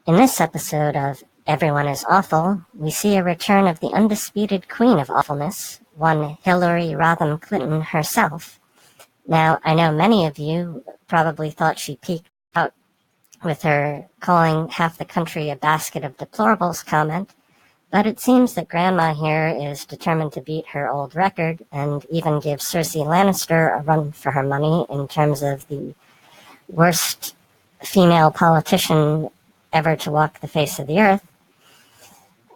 In this episode of Everyone is Awful, we see a return of the undisputed queen of awfulness, one Hillary Rodham Clinton herself. Now, I know many of you probably thought she peaked out with her calling half the country a basket of deplorables comment, but it seems that Grandma here is determined to beat her old record and even give Cersei Lannister a run for her money in terms of the worst female politician ever to walk the face of the earth.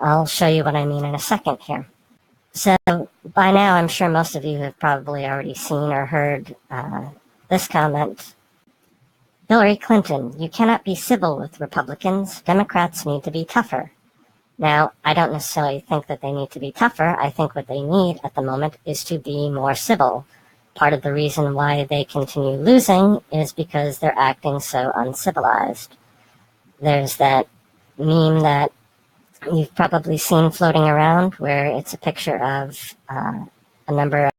I'll show you what I mean in a second here. So by now, I'm sure most of you have probably already seen or heard this comment. Hillary Clinton, you cannot be civil with Republicans. Democrats need to be tougher. Now, I don't necessarily think that they need to be tougher. I think what they need at the moment is to be more civil. Part of the reason why they continue losing is because they're acting so uncivilized. There's that meme that you've probably seen floating around where it's a picture of a number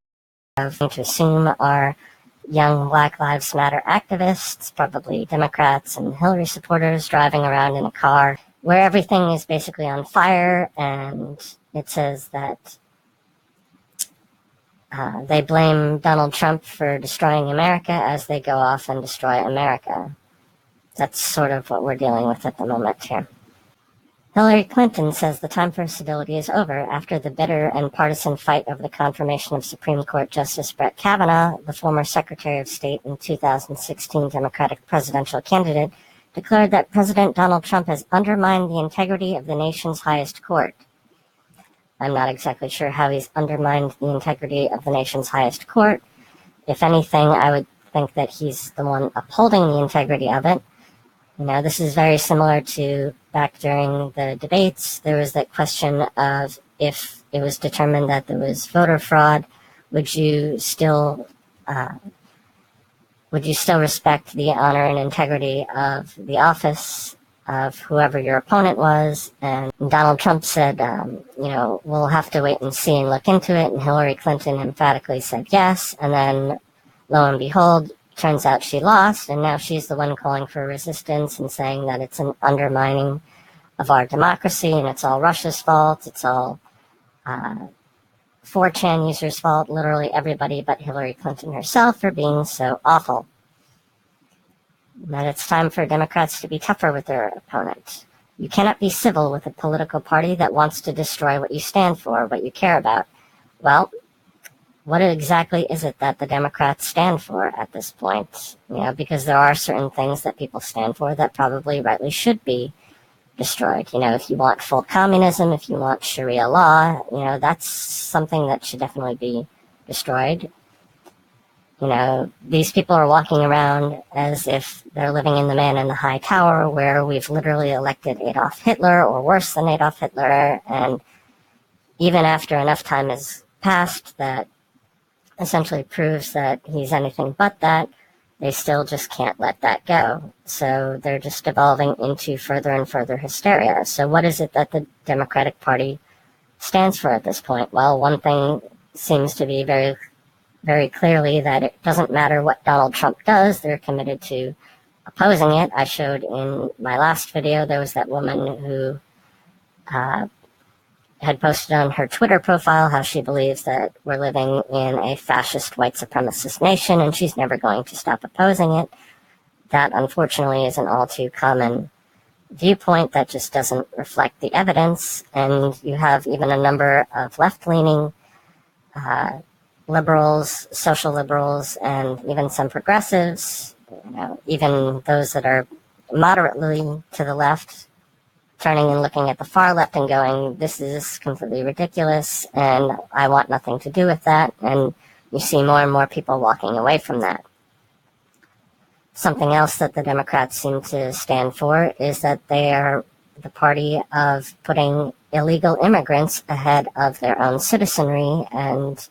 of, to assume, are young Black Lives Matter activists, probably Democrats and Hillary supporters, driving around in a car where everything is basically on fire, and it says that they blame Donald Trump for destroying America as they go off and destroy America. That's sort of what we're dealing with at the moment here. Hillary Clinton says the time for civility is over after the bitter and partisan fight over the confirmation of Supreme Court Justice Brett Kavanaugh. The former Secretary of State and 2016 Democratic presidential candidate declared that President Donald Trump has undermined the integrity of the nation's highest court. I'm not exactly sure how he's undermined the integrity of the nation's highest court. If anything, I would think that he's the one upholding the integrity of it. You know, this is very similar to back during the debates. There was that question of if it was determined that there was voter fraud, would you still respect the honor and integrity of the office of whoever your opponent was? And Donald Trump said, we'll have to wait and see and look into it. And Hillary Clinton emphatically said yes. And then, lo and behold, turns out she lost, and now she's the one calling for resistance and saying that it's an undermining of our democracy and it's all Russia's fault, it's all 4chan users' fault, literally everybody but Hillary Clinton herself for being so awful. That it's time for Democrats to be tougher with their opponent. You cannot be civil with a political party that wants to destroy what you stand for, what you care about. Well, what exactly is it that the Democrats stand for at this point? You know, because there are certain things that people stand for that probably rightly should be destroyed. You know, if you want full communism, if you want Sharia law, you know, that's something that should definitely be destroyed. You know, these people are walking around as if they're living in the man in the high tower where we've literally elected Adolf Hitler or worse than Adolf Hitler. And even after enough time has passed that essentially proves that he's anything but that, they still just can't let that go. So they're just devolving into further and further hysteria. So what is it that the Democratic Party stands for at this point? Well, one thing seems to be very, very clearly that it doesn't matter what Donald Trump does, they're committed to opposing it. I showed in my last video, there was that woman who had posted on her Twitter profile how she believes that we're living in a fascist white supremacist nation and she's never going to stop opposing it. That, unfortunately, is an all too common viewpoint that just doesn't reflect the evidence. And you have even a number of left-leaning liberals, social liberals, and even some progressives, you know, even those that are moderately to the left, turning and looking at the far left and going, this is completely ridiculous and I want nothing to do with that. And you see more and more people walking away from that. Something else that the Democrats seem to stand for is that they are the party of putting illegal immigrants ahead of their own citizenry, and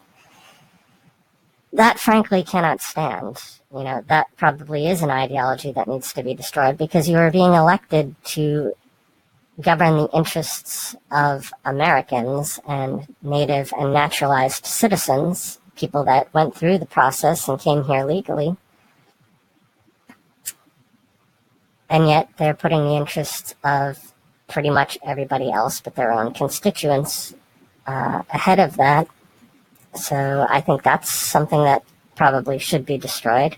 that frankly cannot stand. You know, that probably is an ideology that needs to be destroyed because you are being elected to govern the interests of Americans and native and naturalized citizens, people that went through the process and came here legally. and yet they're putting the interests of pretty much everybody else but their own constituents ahead of that. So I think that's something that probably should be destroyed.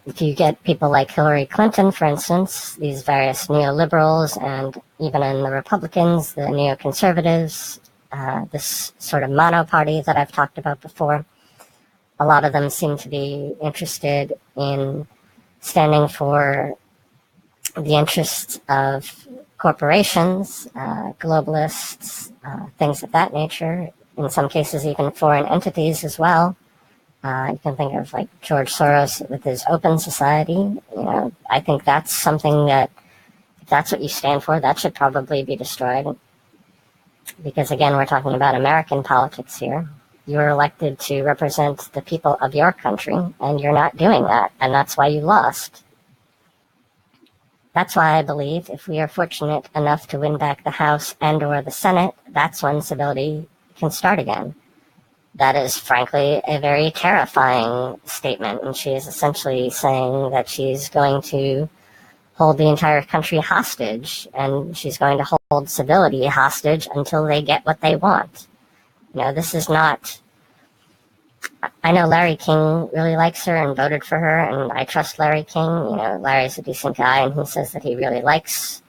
If you get people like Hillary Clinton, for instance, these various neoliberals, and even in the Republicans, the neoconservatives, this sort of mono-party that I've talked about before, a lot of them seem to be interested in standing for the interests of corporations, globalists, things of that nature, in some cases even foreign entities as well. You can think of like George Soros with his Open Society. I think that's something that, if that's what you stand for, that should probably be destroyed. Because again, we're talking about American politics here. You're elected to represent the people of your country, and you're not doing that, and that's why you lost. That's why I believe if we are fortunate enough to win back the House and or the Senate, that's when civility can start again. That is, frankly, a very terrifying statement, and she is essentially saying that she's going to hold the entire country hostage, and she's going to hold civility hostage until they get what they want. This is not... I know Larry King really likes her and voted for her, and I trust Larry King. Larry's a decent guy, and he says that he really likes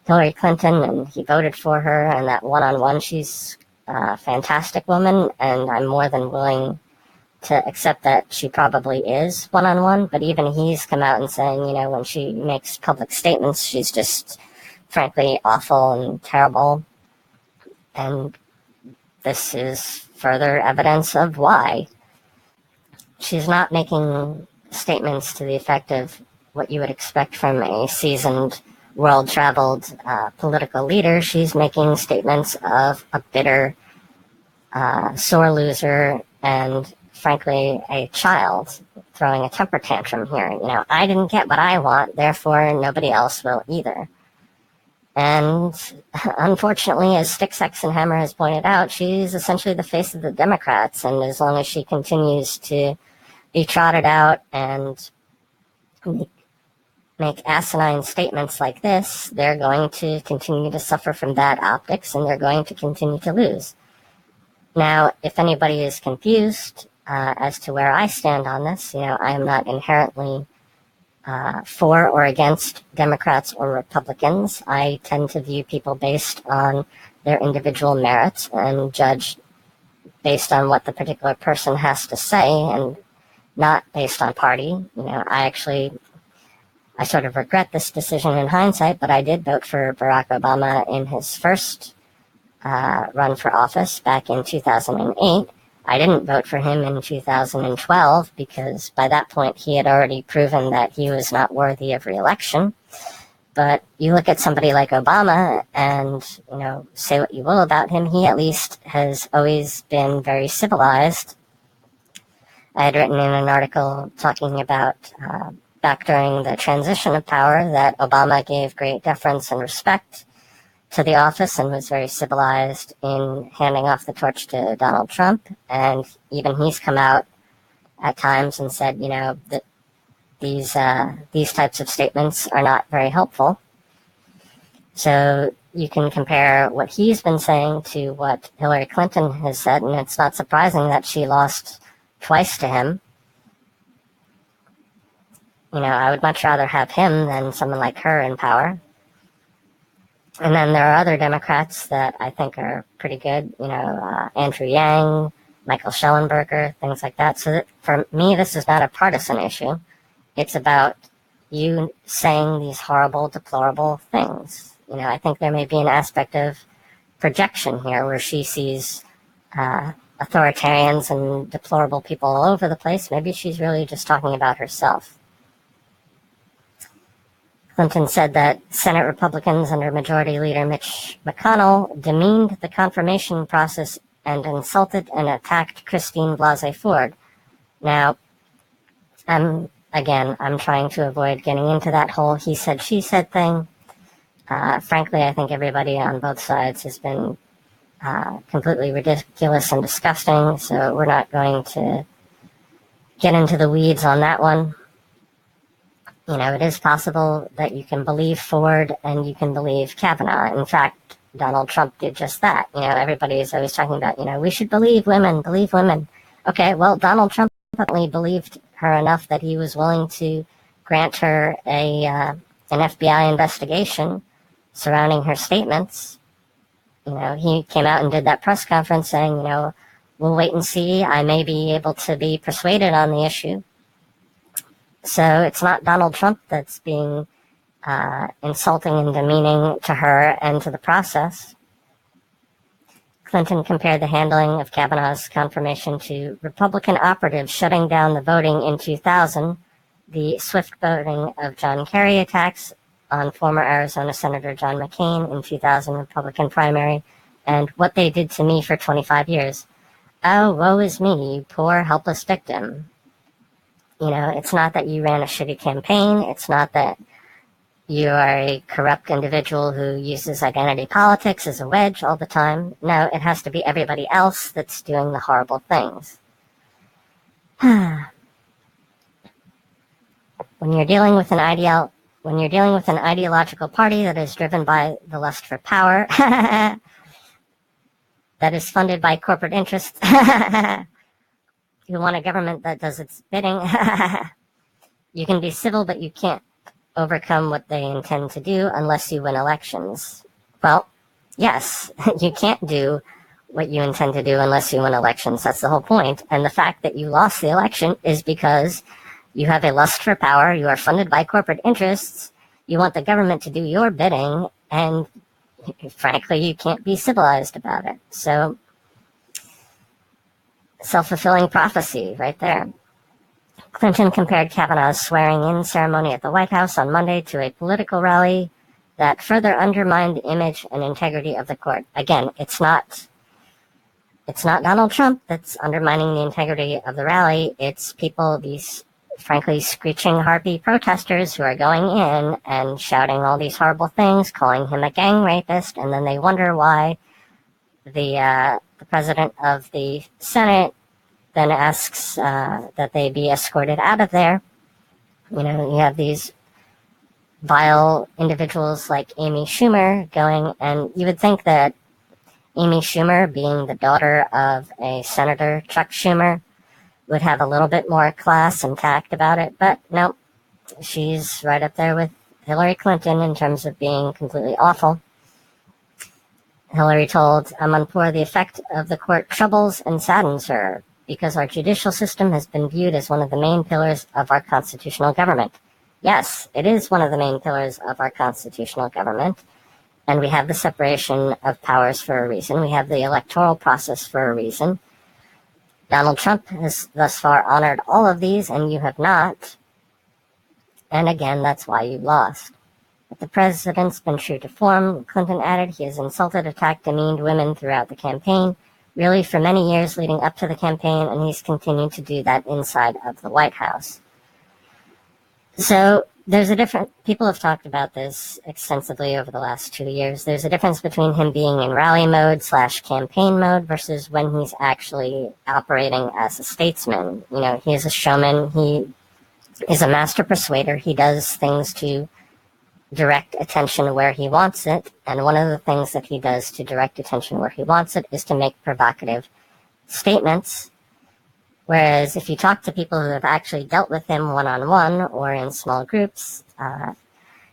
Hillary Clinton, and he voted for her, and that one-on-one, she's a fantastic woman, and I'm more than willing to accept that she probably is one-on-one, but even he's come out and saying, when she makes public statements, she's just frankly awful and terrible, and this is further evidence of why. She's not making statements to the effect of what you would expect from a seasoned, world-traveled political leader. She's making statements of a bitter, sore loser, and frankly, a child throwing a temper tantrum here. I didn't get what I want, therefore nobody else will either. And unfortunately, as Stick, Sex, and Hammer has pointed out, she's essentially the face of the Democrats, and as long as she continues to be trotted out and make asinine statements like this, they're going to continue to suffer from bad optics, and they're going to continue to lose. Now, if anybody is confused as to where I stand on this, I am not inherently for or against Democrats or Republicans. I tend to view people based on their individual merits and judge based on what the particular person has to say, and not based on party. I sort of regret this decision in hindsight, but I did vote for Barack Obama in his first run for office back in 2008. I didn't vote for him in 2012 because by that point he had already proven that he was not worthy of re-election. But you look at somebody like Obama and, say what you will about him, he at least has always been very civilized. I had written in an article talking about back during the transition of power that Obama gave great deference and respect to the office and was very civilized in handing off the torch to Donald Trump. And even he's come out at times and said, that these types of statements are not very helpful. So you can compare what he's been saying to what Hillary Clinton has said, and it's not surprising that she lost twice to him. I would much rather have him than someone like her in power. And then there are other Democrats that I think are pretty good, Andrew Yang, Michael Schellenberger, things like that. So that for me, this is not a partisan issue. It's about you saying these horrible, deplorable things. I think there may be an aspect of projection here where she sees authoritarians and deplorable people all over the place. Maybe she's really just talking about herself. Clinton said that Senate Republicans under Majority Leader Mitch McConnell demeaned the confirmation process and insulted and attacked Christine Blasey Ford. Now, I'm trying to avoid getting into that whole he said, she said thing. Frankly, I think everybody on both sides has been completely ridiculous and disgusting, so we're not going to get into the weeds on that one. It is possible that you can believe Ford and you can believe Kavanaugh. In fact, Donald Trump did just that. Everybody is always talking about, we should believe women, believe women. Okay, well, Donald Trump probably believed her enough that he was willing to grant her an FBI investigation surrounding her statements. He came out and did that press conference saying, we'll wait and see. I may be able to be persuaded on the issue. So it's not Donald Trump that's being insulting and demeaning to her and to the process. Clinton compared the handling of Kavanaugh's confirmation to Republican operatives shutting down the voting in 2000, the swift voting of John Kerry attacks on former Arizona Senator John McCain in 2000 Republican primary, and what they did to me for 25 years. Oh, woe is me, you poor, helpless victim. It's not that you ran a shitty campaign. It's not that you are a corrupt individual who uses identity politics as a wedge all the time. No, it has to be everybody else that's doing the horrible things. When you're dealing with an ideological party that is driven by the lust for power, that is funded by corporate interests, who want a government that does its bidding, you can be civil, but you can't overcome what they intend to do unless you win elections. Well, yes, you can't do what you intend to do unless you win elections. That's the whole point. And the fact that you lost the election is because you have a lust for power, you are funded by corporate interests, you want the government to do your bidding, and frankly, you can't be civilized about it. So, self-fulfilling prophecy right there. Clinton compared Kavanaugh's swearing-in ceremony at the White House on Monday to a political rally that further undermined the image and integrity of the court. Again, it's not Donald Trump that's undermining the integrity of the rally. It's people, these frankly screeching harpy protesters who are going in and shouting all these horrible things, calling him a gang rapist, and then they wonder why the president of the Senate then asks that they be escorted out of there. You have these vile individuals like Amy Schumer going, and you would think that Amy Schumer, being the daughter of a Senator Chuck Schumer, would have a little bit more class and tact about it, but no, she's right up there with Hillary Clinton in terms of being completely awful. Hillary told Amanpour the effect of the court troubles and saddens her because our judicial system has been viewed as one of the main pillars of our constitutional government. Yes, it is one of the main pillars of our constitutional government, and we have the separation of powers for a reason. We have the electoral process for a reason. Donald Trump has thus far honored all of these, and you have not. And again, that's why you lost. But the president's been true to form, Clinton added. He has insulted, attacked, demeaned women throughout the campaign, really for many years leading up to the campaign, and he's continued to do that inside of the White House. So people have talked about this extensively over the last 2 years. There's a difference between him being in rally mode / campaign mode versus when he's actually operating as a statesman. He is a showman. He is a master persuader. He does things to direct attention where he wants it. And one of the things that he does to direct attention where he wants it is to make provocative statements. Whereas if you talk to people who have actually dealt with him one-on-one or in small groups,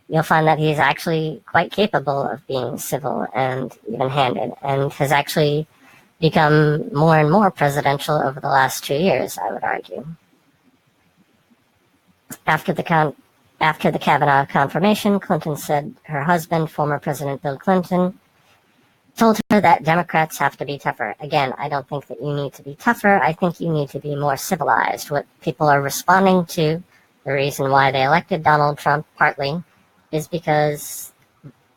you'll find that he's actually quite capable of being civil and even-handed, and has actually become more and more presidential over the last 2 years, I would argue. After the Kavanaugh confirmation, Clinton said her husband, former President Bill Clinton, told her that Democrats have to be tougher. Again, I don't think that you need to be tougher. I think you need to be more civilized. What people are responding to, the reason why they elected Donald Trump partly, is because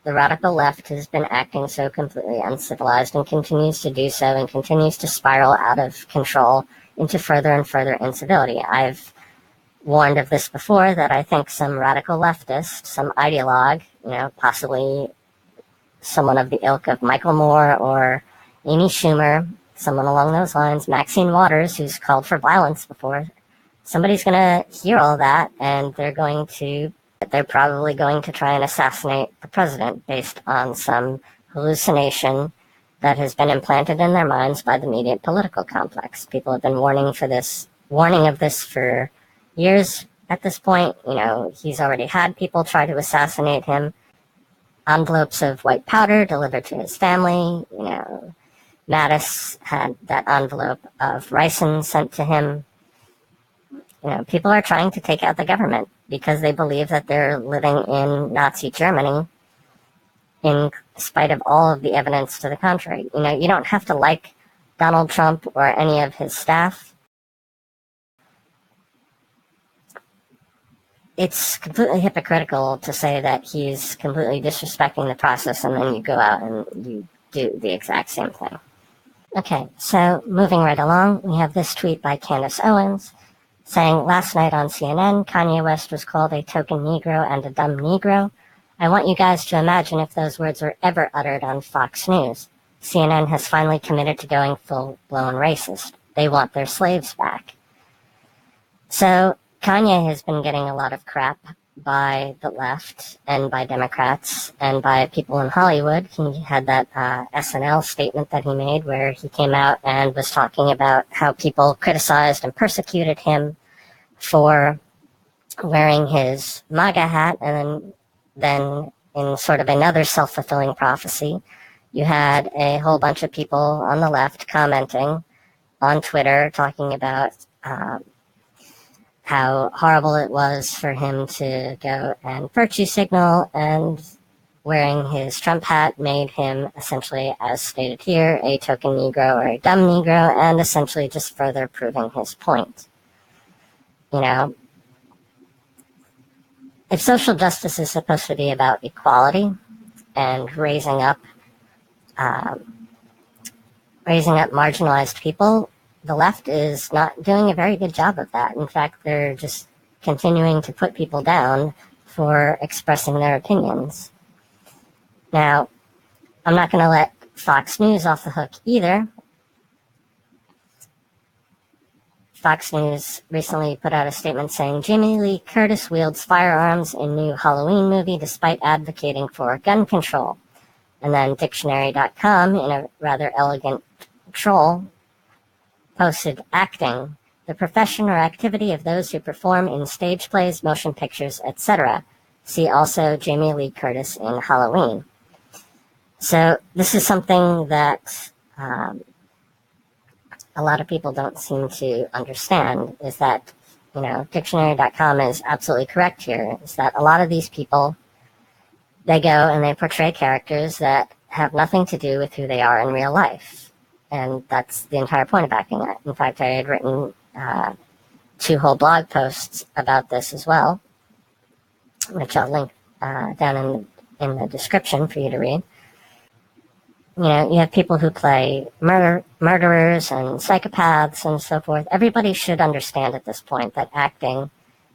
the radical left has been acting so completely uncivilized and continues to do so and continues to spiral out of control into further and further incivility. I've warned of this before, that I think some radical leftist, some ideologue, possibly someone of the ilk of Michael Moore or Amy Schumer, someone along those lines, Maxine Waters, who's called for violence before, somebody's going to hear all that, and they're probably going to try and assassinate the president based on some hallucination that has been implanted in their minds by the immediate political complex. People have been warning of this for years at this point. He's already had people try to assassinate him. Envelopes of white powder delivered to his family. Mattis had that envelope of ricin sent to him. People are trying to take out the government because they believe that they're living in Nazi Germany in spite of all of the evidence to the contrary. You don't have to like Donald Trump or any of his staff. It's completely hypocritical to say that he's completely disrespecting the process and then you go out and you do the exact same thing. Okay, so moving right along, we have this tweet by Candace Owens saying, last night on CNN, Kanye West was called a token Negro and a dumb Negro. I want you guys to imagine if those words were ever uttered on Fox News. CNN has finally committed to going full-blown racist. They want their slaves back. So Kanye has been getting a lot of crap by the left and by Democrats and by people in Hollywood. He had that SNL statement that he made where he came out and was talking about how people criticized and persecuted him for wearing his MAGA hat, and then in sort of another self-fulfilling prophecy, you had a whole bunch of people on the left commenting on Twitter talking about how horrible it was for him to go and virtue signal, and wearing his Trump hat made him essentially, as stated here, a token Negro or a dumb Negro, and essentially just further proving his point. If social justice is supposed to be about equality and raising up marginalized people, the left is not doing a very good job of that. In fact, they're just continuing to put people down for expressing their opinions. Now, I'm not going to let Fox News off the hook either. Fox News recently put out a statement saying Jamie Lee Curtis wields firearms in new Halloween movie despite advocating for gun control. And then dictionary.com, in a rather elegant troll, posted acting, the profession or activity of those who perform in stage plays, motion pictures, etc. See also Jamie Lee Curtis in Halloween. So this is something that a lot of people don't seem to understand, is that, dictionary.com is absolutely correct here, is that a lot of these people, they go and they portray characters that have nothing to do with who they are in real life. And that's the entire point of acting. In fact, I had written 2 whole blog posts about this as well, which I'll link down in the description for you to read. You have people who play murderers and psychopaths and so forth. Everybody should understand at this point that acting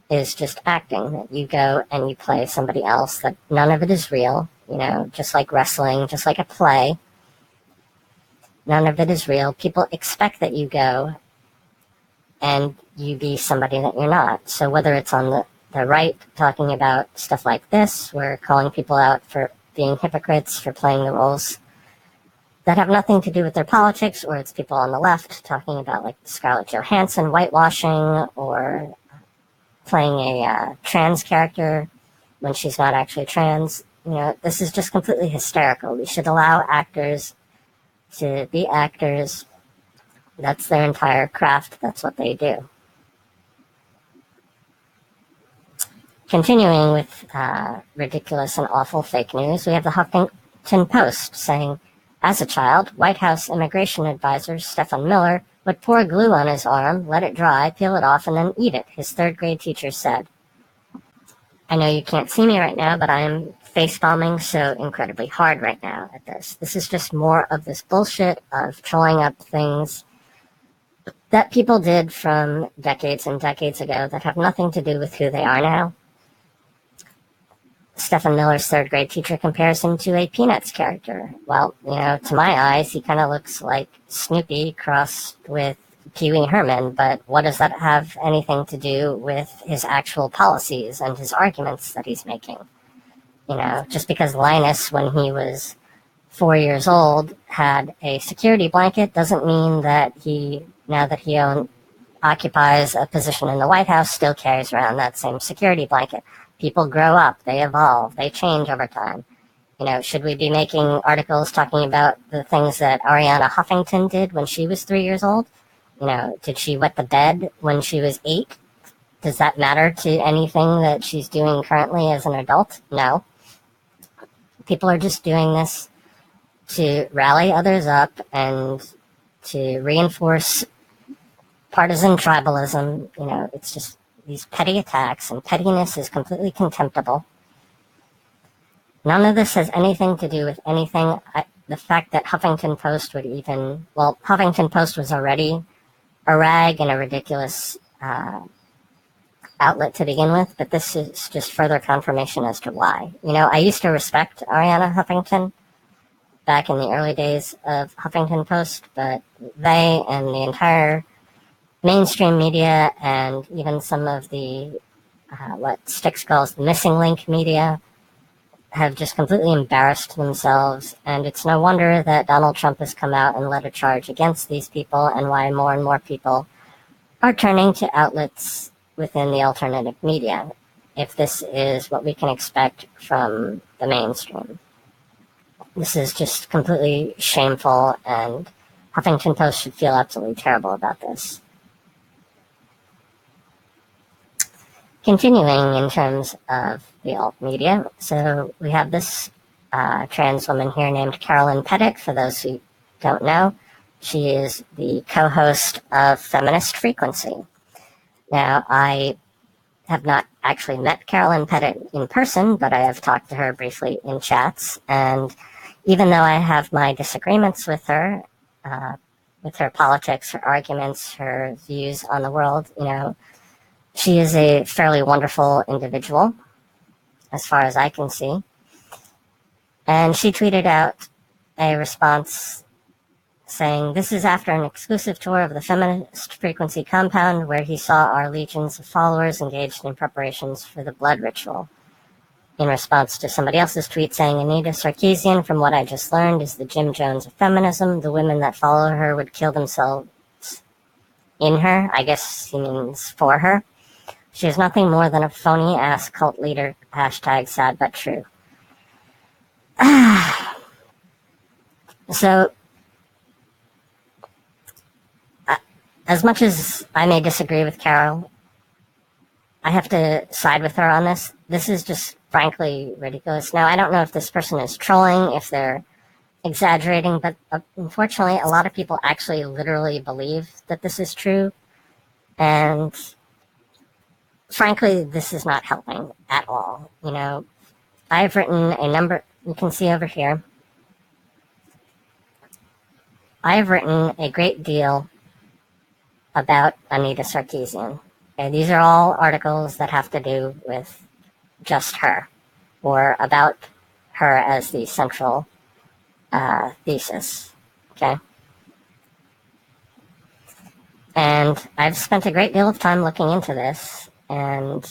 is just acting, that you go and you play somebody else, that none of it is real, just like wrestling, just like a play. None of it is real. People expect that you go and you be somebody that you're not. So whether it's on the right talking about stuff like this, we're calling people out for being hypocrites, for playing the roles that have nothing to do with their politics, or it's people on the left talking about like Scarlett Johansson whitewashing or playing a trans character when she's not actually trans. This is just completely hysterical. We should allow actors to be actors. That's their entire craft. That's what they do. Continuing with ridiculous and awful fake news, we have the Huffington Post saying, as a child, White House immigration advisor Stephen Miller would pour glue on his arm, let it dry, peel it off, and then eat it, his 3rd grade teacher said. I know you can't see me right now, but I'm face-palming so incredibly hard right now at this. This is just more of this bullshit of trolling up things that people did from decades and decades ago that have nothing to do with who they are now. Stephen Miller's 3rd grade teacher compares him to a Peanuts character. Well, to my eyes, he kind of looks like Snoopy crossed with Pee Wee Herman, but what does that have anything to do with his actual policies and his arguments that he's making? Just because Linus, when he was 4 years old, had a security blanket doesn't mean that now that he occupies a position in the White House, still carries around that same security blanket. People grow up, they evolve, they change over time. Should we be making articles talking about the things that Ariana Huffington did when she was 3 years old? Did she wet the bed when she was 8? Does that matter to anything that she's doing currently as an adult? No. People are just doing this to rally others up and to reinforce partisan tribalism. It's just these petty attacks, and pettiness is completely contemptible. None of this has anything to do with anything. The fact that Huffington Post Huffington Post was already a rag and a ridiculous outlet to begin with, but this is just further confirmation as to why. I used to respect Ariana Huffington back in the early days of Huffington Post, but they and the entire mainstream media and even some of the, what Styx calls the missing link media, have just completely embarrassed themselves, and it's no wonder that Donald Trump has come out and led a charge against these people, and why more and more people are turning to outlets within the alternative media, if this is what we can expect from the mainstream. This is just completely shameful, and Huffington Post should feel absolutely terrible about this. Continuing in terms of the alt media, so we have this trans woman here named Carolyn Pettit. For those who don't know, she is the co-host of Feminist Frequency. Now, I have not actually met Carolyn Pettit in person, but I have talked to her briefly in chats, and even though I have my disagreements with her politics, her arguments, her views on the world, she is a fairly wonderful individual, as far as I can see. And she tweeted out a response saying, "This is after an exclusive tour of the Feminist Frequency compound where he saw our legions of followers engaged in preparations for the blood ritual." In response to somebody else's tweet saying, "Anita Sarkeesian, from what I just learned, is the Jim Jones of feminism. The women that follow her would kill themselves in her." I guess he means for her. "She is nothing more than a phony-ass cult leader. Hashtag sad but true." So, as much as I may disagree with Carol, I have to side with her on this. This is just frankly ridiculous. Now, I don't know if this person is trolling, if they're exaggerating, but unfortunately, a lot of people actually literally believe that this is true. And frankly, this is not helping at all. I've written a number, you can see over here, I have written a great deal about Anita Sarkeesian. Okay, these are all articles that have to do with just her, or about her as the central thesis. Okay? And I've spent a great deal of time looking into this, and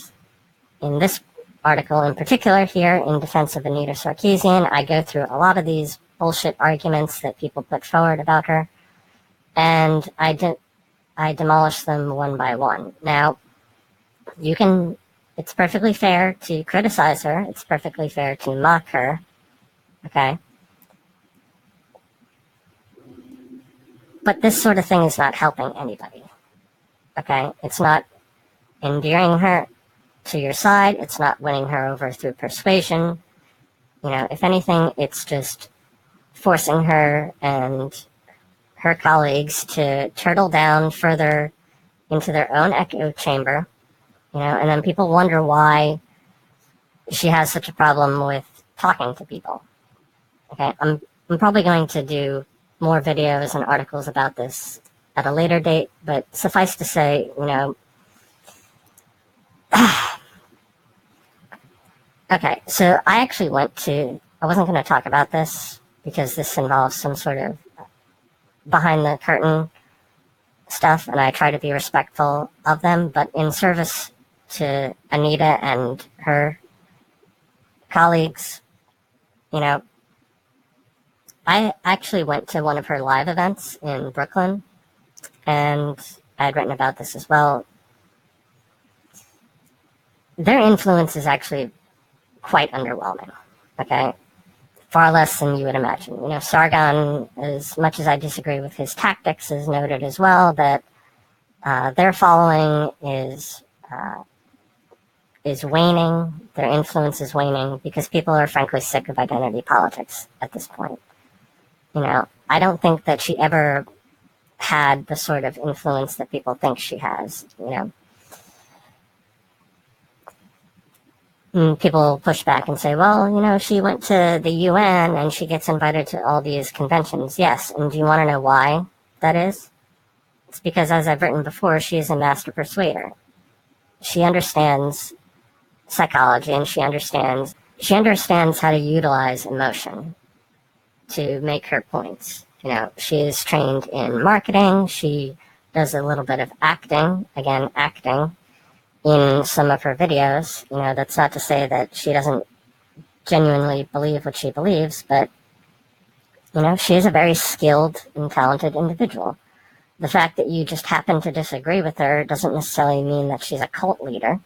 in this article in particular here, in defense of Anita Sarkeesian, I go through a lot of these bullshit arguments that people put forward about her, and I demolish them one by one. Now, it's perfectly fair to criticize her, it's perfectly fair to mock her, okay? But this sort of thing is not helping anybody, okay? It's not endearing her to your side, it's not winning her over through persuasion. If anything, it's just forcing her and her colleagues to turtle down further into their own echo chamber, and then people wonder why she has such a problem with talking to people. Okay, I'm probably going to do more videos and articles about this at a later date, but suffice to say, okay, so I actually I wasn't going to talk about this because this involves some sort of behind the curtain stuff, and I try to be respectful of them, but in service to Anita and her colleagues, you know, I actually went to one of her live events in Brooklyn, and I had written about this as well. Their influence is quite underwhelming, okay? Far less than you would imagine. You know, Sargon, as much as I disagree with his tactics, has noted as well that their following is waning, their influence is waning, because people are frankly sick of identity politics at this point. You know, I don't think that she ever had the sort of influence that people think she has, you know. And people push back and say, well, you know, she went to the UN and she gets invited to all these conventions. Yes, and do you want to know why that is? It's because, as I've written before, she is a master persuader. She understands psychology, and she understands how to utilize emotion to make her points. You know, she is trained in marketing. She does a little bit of acting, in some of her videos. You know, that's not to say that she doesn't genuinely believe what she believes, but, you know, she is a very skilled and talented individual. The fact that you just happen to disagree with her doesn't necessarily mean that she's a cult leader.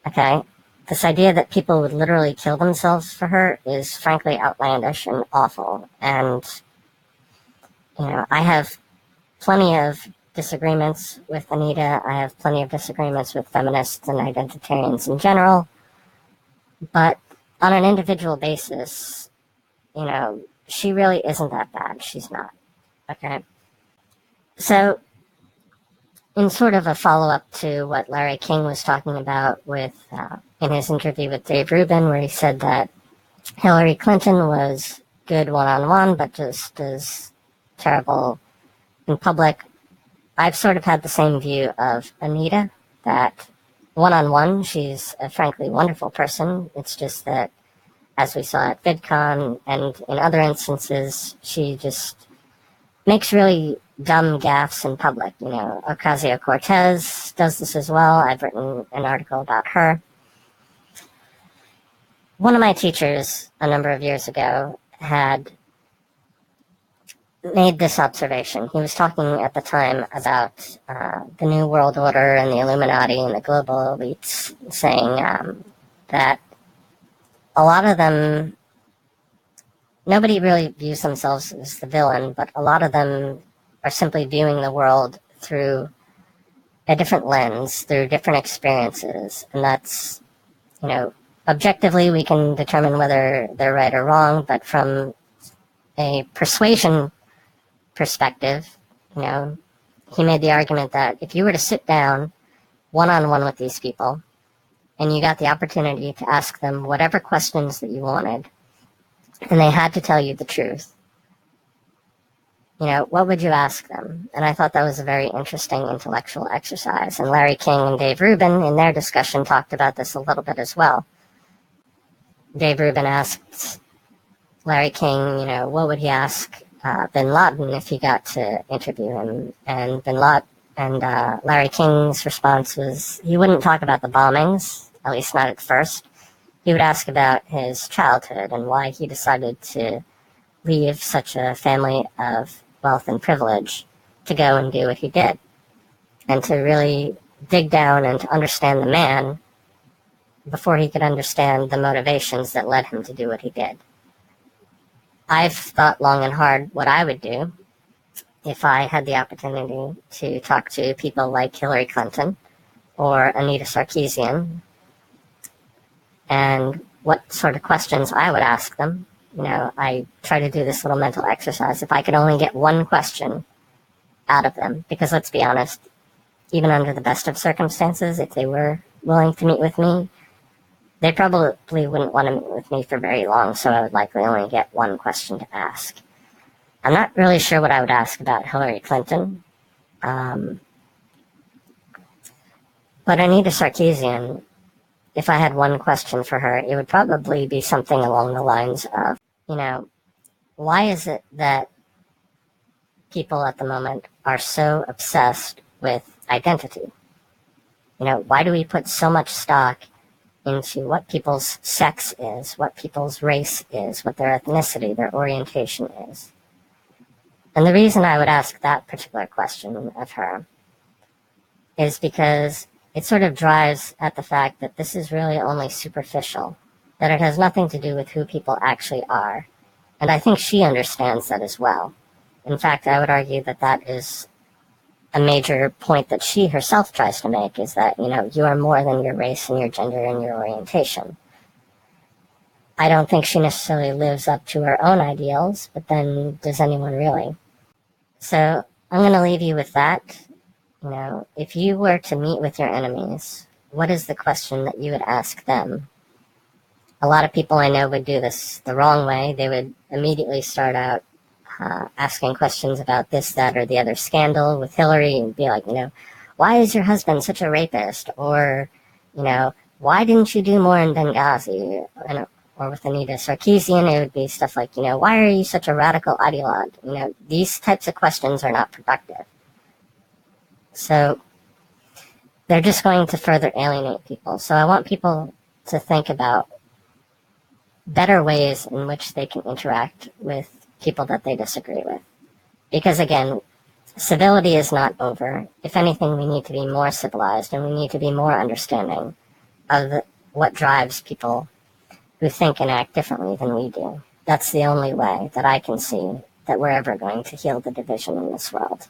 Okay? This idea that people would literally kill themselves for her is frankly outlandish and awful. And, you know, I have plenty of disagreements with Anita. I have plenty of disagreements with feminists and identitarians in general. But on an individual basis, you know, she really isn't that bad. She's not. Okay? So, in sort of a follow-up to what Larry King was talking about with in his interview with Dave Rubin, where he said that Hillary Clinton was good one-on-one, but just as terrible in public, I've sort of had the same view of Anita, that one-on-one, she's a frankly wonderful person. It's just that, as we saw at VidCon and in other instances, she just makes really dumb gaffes in public. You know, Ocasio-Cortez does this as well. I've written an article about her. One of my teachers a number of years ago had made this observation. He was talking at the time about the New World Order and the Illuminati and the global elites, saying that a lot of them, nobody really views themselves as the villain, but a lot of them are simply viewing the world through a different lens, through different experiences. And that's, you know, objectively we can determine whether they're right or wrong, but from a persuasion perspective, you know, he made the argument that if you were to sit down one-on-one with these people and you got the opportunity to ask them whatever questions that you wanted, and they had to tell you the truth, you know, what would you ask them? And I thought that was a very interesting intellectual exercise. And Larry King and Dave Rubin, in their discussion, talked about this a little bit as well. Dave Rubin asked Larry King, you know, what would he ask bin Laden if he got to interview him? And Larry King's response was he wouldn't talk about the bombings, at least not at first. He would ask about his childhood and why he decided to leave such a family of wealth and privilege to go and do what he did, and to really dig down and to understand the man before he could understand the motivations that led him to do what he did. I've thought long and hard what I would do if I had the opportunity to talk to people like Hillary Clinton or Anita Sarkeesian, and what sort of questions I would ask them. You know, I try to do this little mental exercise. If I could only get one question out of them, because let's be honest, even under the best of circumstances, if they were willing to meet with me, they probably wouldn't want to meet with me for very long, so I would likely only get one question to ask. I'm not really sure what I would ask about Hillary Clinton. But Anita Sarkeesian, if I had one question for her, it would probably be something along the lines of, you know, why is it that people at the moment are so obsessed with identity. Why do we put so much stock into what people's sex is, what people's race is, what their ethnicity, their orientation is? And the reason I would ask that particular question of her is because it sort of drives at the fact that this is really only superficial, that it has nothing to do with who people actually are. And I think she understands that as well. In fact, I would argue that that is a major point that she herself tries to make, is that, you are more than your race and your gender and your orientation. I don't think she necessarily lives up to her own ideals, but then does anyone really? So I'm going to leave you with that. If you were to meet with your enemies, what is the question that you would ask them? A lot of people I know would do this the wrong way. They would immediately start out asking questions about this, that, or the other scandal with Hillary and be like, why is your husband such a rapist? Or, why didn't you do more in Benghazi? Or with Anita Sarkeesian, it would be stuff like, why are you such a radical ideologue? These types of questions are not productive. So they're just going to further alienate people. So I want people to think about better ways in which they can interact with people that they disagree with. Because again, civility is not over. If anything, we need to be more civilized, and we need to be more understanding of what drives people who think and act differently than we do. That's the only way that I can see that we're ever going to heal the division in this world.